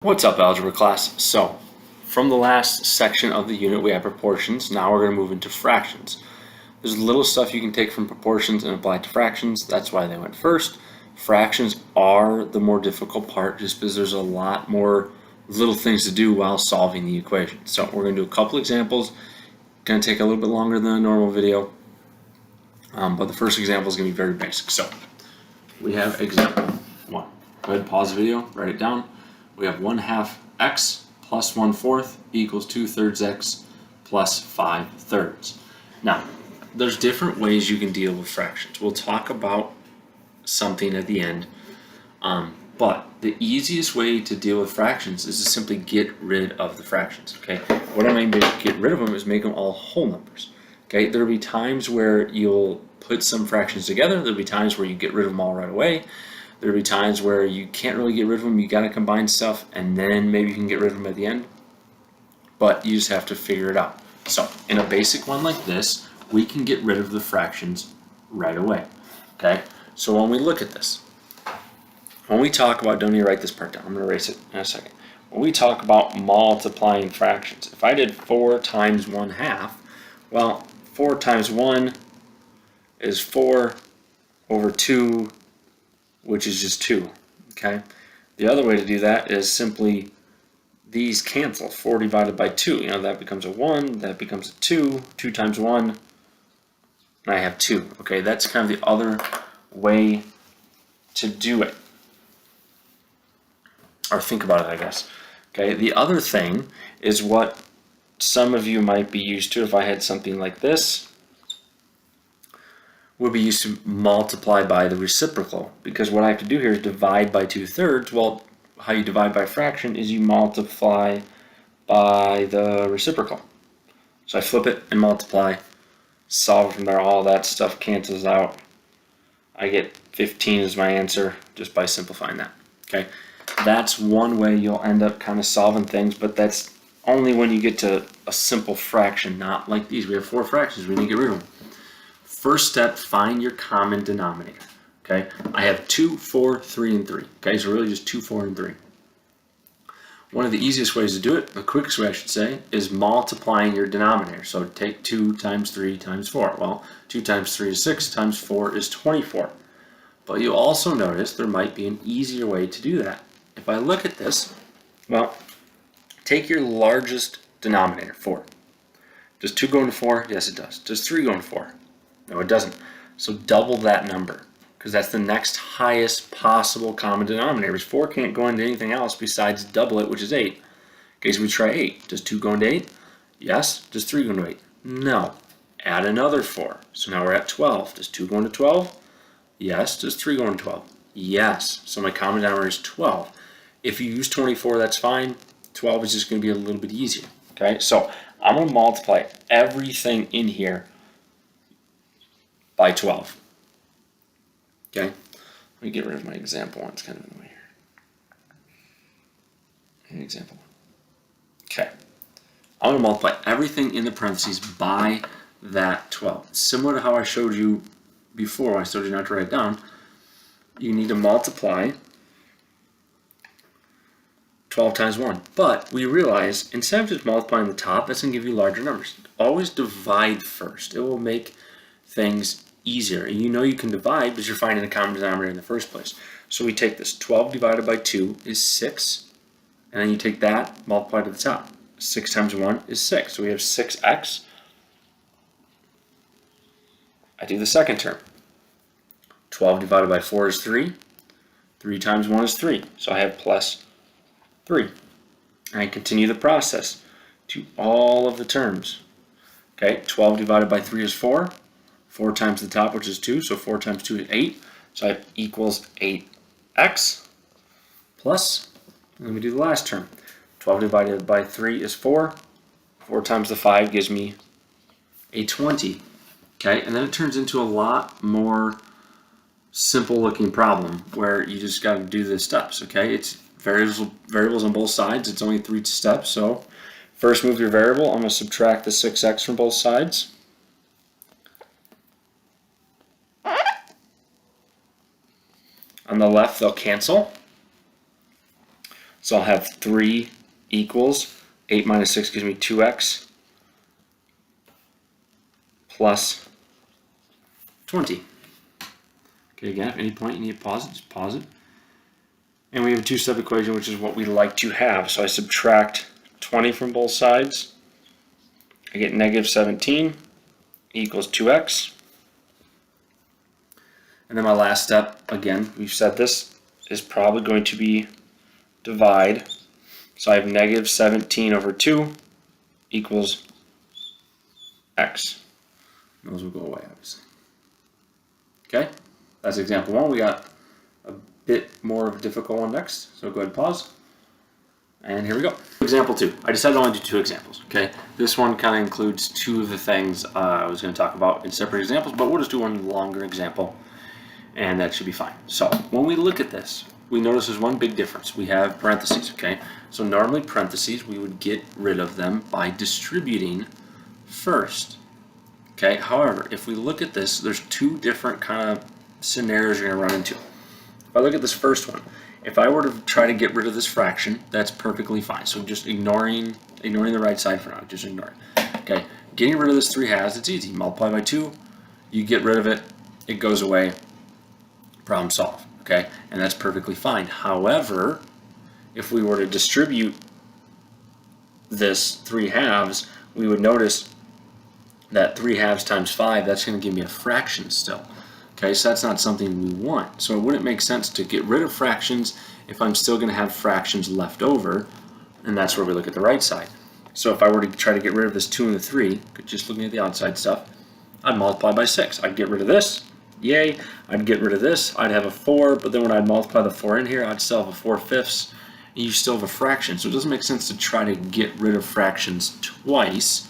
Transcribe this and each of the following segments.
What's up, algebra class? So, from the last section of the unit, we have proportions. Now we're going to move into fractions. There's little stuff you can take from proportions and apply to fractions. That's why they went first. Fractions are the more difficult part just because there's a lot more little things to do while solving the equation. So we're going to do a couple examples. Going to take a little bit longer than a normal video. But the first example is going to be very basic. So we have example 1. Go ahead, pause the video, write it down. We have 1/2 x plus 1/4 equals 2/3 x plus 5/3. Now, there's different ways you can deal with fractions. We'll talk about something at the end, but the easiest way to deal with fractions is to simply get rid of the fractions, okay? What I mean by get rid of them is make them all whole numbers, okay? There'll be times where you'll put some fractions together. There'll be times where you get rid of them all right away. There'll be times where you can't really get rid of them. You got to combine stuff, and then maybe you can get rid of them at the end. But you just have to figure it out. So in a basic one like this, we can get rid of the fractions right away. Okay? So when we look at this, when we talk about, don't need to write this part down. I'm going to erase it in a second. When we talk about multiplying fractions, if I did 4 times 1/2, well, 4 times 1 is 4 over 2, which is just 2, okay? The other way to do that is simply these cancel. 4 divided by 2, that becomes a 1, that becomes a 2, 2 times 1, and I have 2, okay? That's kind of the other way to do it, or think about it, I guess. Okay, the other thing is what some of you might be used to. If I had something like this, would be used to multiply by the reciprocal, because what I have to do here is divide by 2/3. Well, how you divide by a fraction is you multiply by the reciprocal. So I flip it and multiply, solve from there, all that stuff cancels out. I get 15 as my answer just by simplifying that, okay? That's one way you'll end up kind of solving things, but that's only when you get to a simple fraction, not like these. We have 4 fractions, we need to get rid of them. First step, find your common denominator, okay? I have 2, 4, 3, and 3, okay? So really just 2, 4, and 3. One of the easiest ways to do it, the quickest way I should say, is multiplying your denominator. So take 2 times 3 times 4. Well, 2 times 3 is 6, times 4 is 24. But you'll also notice there might be an easier way to do that. If I look at this, well, take your largest denominator, 4. Does 2 go into 4? Yes, it does. Does 3 go into 4? No, it doesn't. So double that number, because that's the next highest possible common denominator. Because 4 can't go into anything else besides double it, which is 8. Okay, so we try 8. Does 2 go into 8? Yes. Does 3 go into 8? No. Add another 4. So now we're at 12. Does 2 go into 12? Yes. Does 3 go into 12? Yes. So my common denominator is 12. If you use 24, that's fine. 12 is just going to be a little bit easier. Okay, so I'm going to multiply everything in here by 12. Okay, let me get rid of my example one. It's kind of in the way here. Example 1. Okay, I'm going to multiply everything in the parentheses by that 12. Similar to how I showed you before when I told you not to write it down, you need to multiply 12 times 1. But we realize instead of just multiplying the top, that's going to give you larger numbers. Always divide first. It will make things easier. And you can divide because you're finding the common denominator in the first place. So we take this. 12 divided by 2 is 6. And then you take that, multiply to the top. 6 times 1 is 6. So we have 6x. I do the second term. 12 divided by 4 is 3. 3 times 1 is 3. So I have plus 3. And I continue the process to all of the terms. Okay, 12 divided by 3 is 4. 4 times the top, which is 2, so 4 times 2 is 8. So I have equals 8x plus, let me do the last term. 12 divided by 3 is 4. 4 times the 5 gives me a 20. Okay, and then it turns into a lot more simple looking problem where you just got to do the steps, okay? It's variables on both sides. It's only 3 steps, so first move your variable. I'm going to subtract the 6x from both sides. On the left, they'll cancel. So I'll have 3 equals 8 minus 6 gives me 2x plus 20. Okay, again, at any point you need to pause it, just pause it. And we have a two-step equation, which is what we like to have. So I subtract 20 from both sides. I get negative 17 equals 2x. And then my last step, again, we've said this, is probably going to be divide. So I have negative 17 over 2 equals x. Those will go away, obviously. Okay, that's example 1. We got a bit more of a difficult one next. So go ahead and pause. And here we go. Example 2. I decided to only do 2 examples. Okay, this one kind of includes 2 of the things I was going to talk about in separate examples, but we'll just do one longer example, and that should be fine. So when we look at this, we notice there's one big difference. We have parentheses. Okay, so normally parentheses we would get rid of them by distributing first. Okay, however, if we look at this, there's 2 different kind of scenarios you're going to run into. If I look at this first one, if I were to try to get rid of this fraction, that's perfectly fine. So just ignoring the right side for now, just ignore it. Okay, getting rid of this 3 halves, it's easy. Multiply by 2, you get rid of it, it goes away, problem solved. Okay, and that's perfectly fine. However, if we were to distribute this 3 halves, we would notice that 3 halves times 5, that's going to give me a fraction still. Okay, so that's not something we want. So it wouldn't make sense to get rid of fractions if I'm still going to have fractions left over, and that's where we look at the right side. So if I were to try to get rid of this 2 and the 3, just looking at the outside stuff, I'd multiply by 6. I'd get rid of this, yay. I'd get rid of this, I'd have a 4, but then when I'd multiply the 4 in here, I'd still have a 4/5, and you still have a fraction. So it doesn't make sense to try to get rid of fractions twice.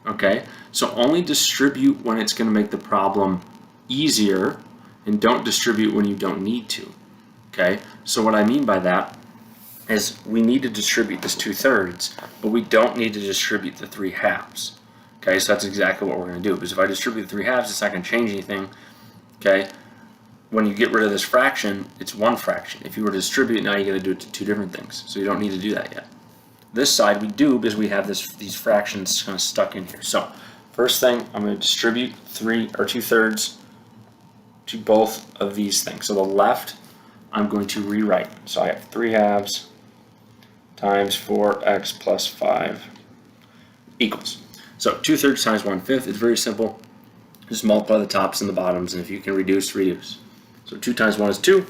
Okay, so only distribute when it's going to make the problem easier, and don't distribute when you don't need to. Okay, so what I mean by that is we need to distribute this 2/3, but we don't need to distribute the 3 halves. Okay, so that's exactly what we're going to do, because if I distribute the 3 halves, it's not going to change anything. Okay, when you get rid of this fraction, it's one fraction. If you were to distribute, now you're going to do it to 2 different things, so you don't need to do that yet. This side we do because we have these fractions kind of stuck in here. So first thing, I'm going to distribute 2/3 to both of these things. So the left, I'm going to rewrite. So I have 3 halves times 4x plus 5 equals. So 2/3 times 1/5, it's very simple. Just multiply the tops and the bottoms, and if you can reduce, reduce. So 2 times 1 is 2.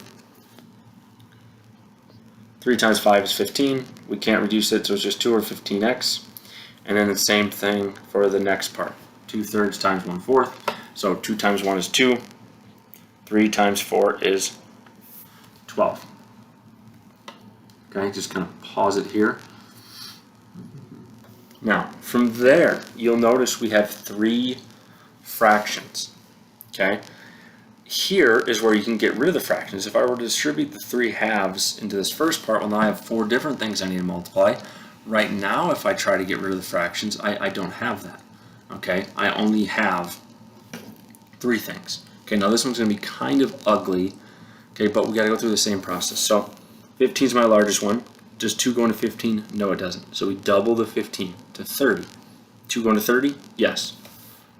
3 times 5 is 15. We can't reduce it, so it's just 2 or 15x. And then the same thing for the next part. 2/3 times 1/4. So 2 times 1 is 2. 3 times 4 is 12. Okay, just kind of pause it here. Now, from there, you'll notice we have 3 fractions. Okay, here is where you can get rid of the fractions. If I were to distribute the 3 halves into this first part, well, now I have 4 different things I need to multiply. Right now, if I try to get rid of the fractions, I don't have that. Okay, I only have 3 things. Okay, now this one's going to be kind of ugly, okay, but we got to go through the same process. So 15 is my largest one. Does 2 go into 15? No, it doesn't. So we double the 15 to 30. 2 go into 30? Yes.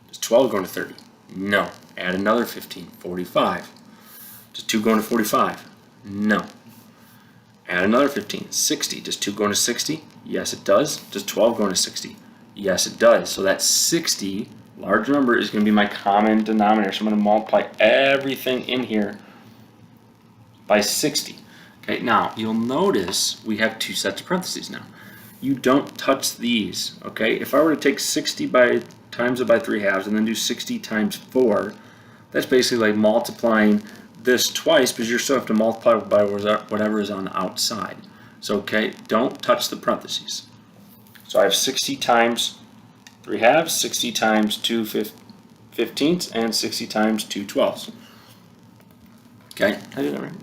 Does 12 go into 30? No. Add another 15, 45. Does 2 go into 45? No. Add another 15, 60. Does 2 go into 60? Yes, it does. Does 12 go into 60? Yes, it does. So that 60, large number, is going to be my common denominator. So I'm going to multiply everything in here by 60. Okay, now you'll notice we have 2 sets of parentheses now. You don't touch these. Okay, if I were to take 60 times it by 3 halves and then do 60 times 4, that's basically like multiplying this twice, because you still have to multiply by whatever is on the outside. So okay, don't touch the parentheses. So I have 60 times 3 halves, 60 times 2 15ths, and 60 times 2 12ths. Okay, I did that right?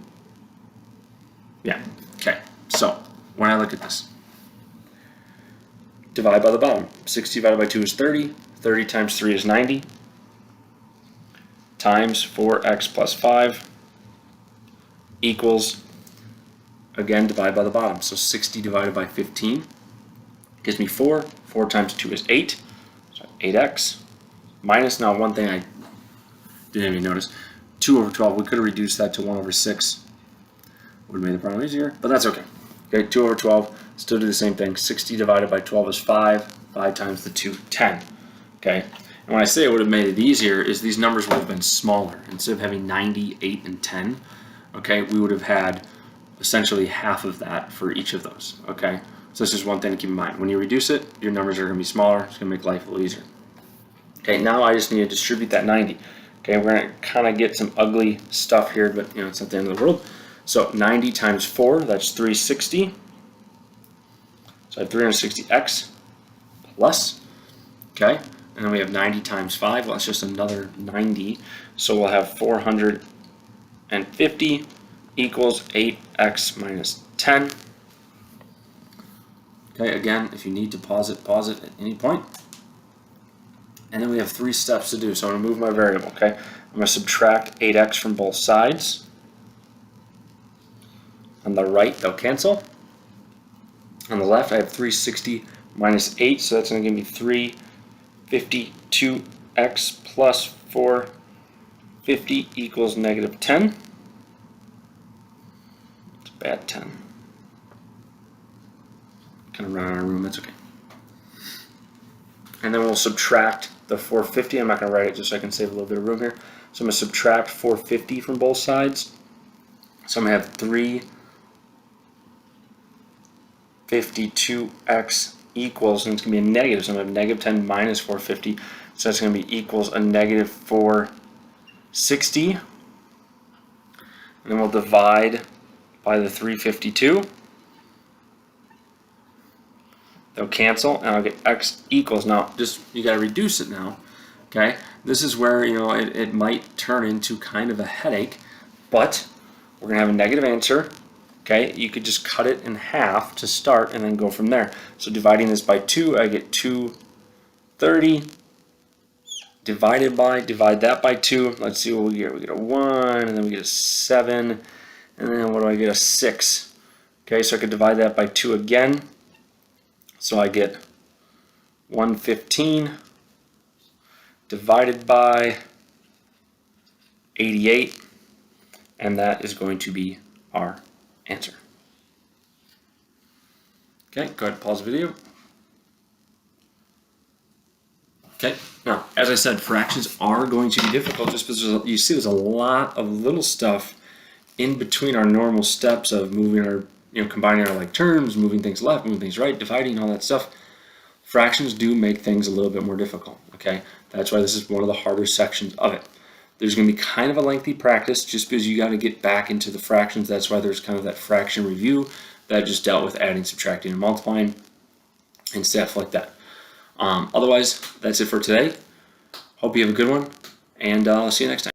Yeah, okay. So when I look at this, divide by the bottom. 60 divided by 2 is 30. 30 times 3 is 90. Times 4x plus 5 equals again, divide by the bottom. So 60 divided by 15 gives me 4. 4 times 2 is 8. So 8x minus, now one thing I didn't even notice, 2 over 12. We could have reduced that to 1 over 6. Would have made the problem easier, but that's okay. Okay, 2 over 12, still do the same thing. 60 divided by 12 is 5. 5 times the 2, 10. Okay, and when I say it would have made it easier, is these numbers would have been smaller. Instead of having 90, 8, and 10, okay, we would have had essentially half of that for each of those. Okay, so this is one thing to keep in mind. When you reduce it, your numbers are going to be smaller. It's going to make life a little easier. Okay, now I just need to distribute that 90. Okay, we're going to kind of get some ugly stuff here, but it's not the end of the world. So 90 times 4, that's 360. So I have 360x plus, okay, and then we have 90 times 5, well, that's just another 90. So we'll have 450 equals 8x minus 10. Okay, again, if you need to pause it at any point. And then we have 3 steps to do. So I'm going to move my variable, okay? I'm going to subtract 8x from both sides. On the right, they'll cancel. On the left, I have 360 minus 8, so that's going to give me 352x plus 450 equals negative 10. It's a bad 10. Kind of run out of room, that's okay. And then we'll subtract the 450. I'm not going to write it just so I can save a little bit of room here. So I'm going to subtract 450 from both sides. So I'm going to have 352x equals, and it's going to be a negative, so I'm going to have negative 10 minus 450. So that's going to be equals a negative 460. And then we'll divide by the 352. They'll cancel, and I'll get x equals. Now, just you got to reduce it now. Okay, this is where it might turn into kind of a headache, but we're gonna have a negative answer. Okay, you could just cut it in half to start, and then go from there. So dividing this by 2, I get 230. Divide that by 2. Let's see what we get. We get a 1, and then we get a 7, and then what do I get? A 6. Okay, so I could divide that by 2 again. So I get 115 divided by 88, and that is going to be our answer. Okay, go ahead and pause the video. Okay, now, as I said, fractions are going to be difficult just because you see there's a lot of little stuff in between our normal steps of moving our combining our like terms, moving things left, moving things right, dividing, all that stuff. Fractions do make things a little bit more difficult, okay? That's why this is one of the harder sections of it. There's going to be kind of a lengthy practice just because you got to get back into the fractions. That's why there's kind of that fraction review that just dealt with adding, subtracting, and multiplying and stuff like that. Otherwise, that's it for today. Hope you have a good one, and I'll see you next time.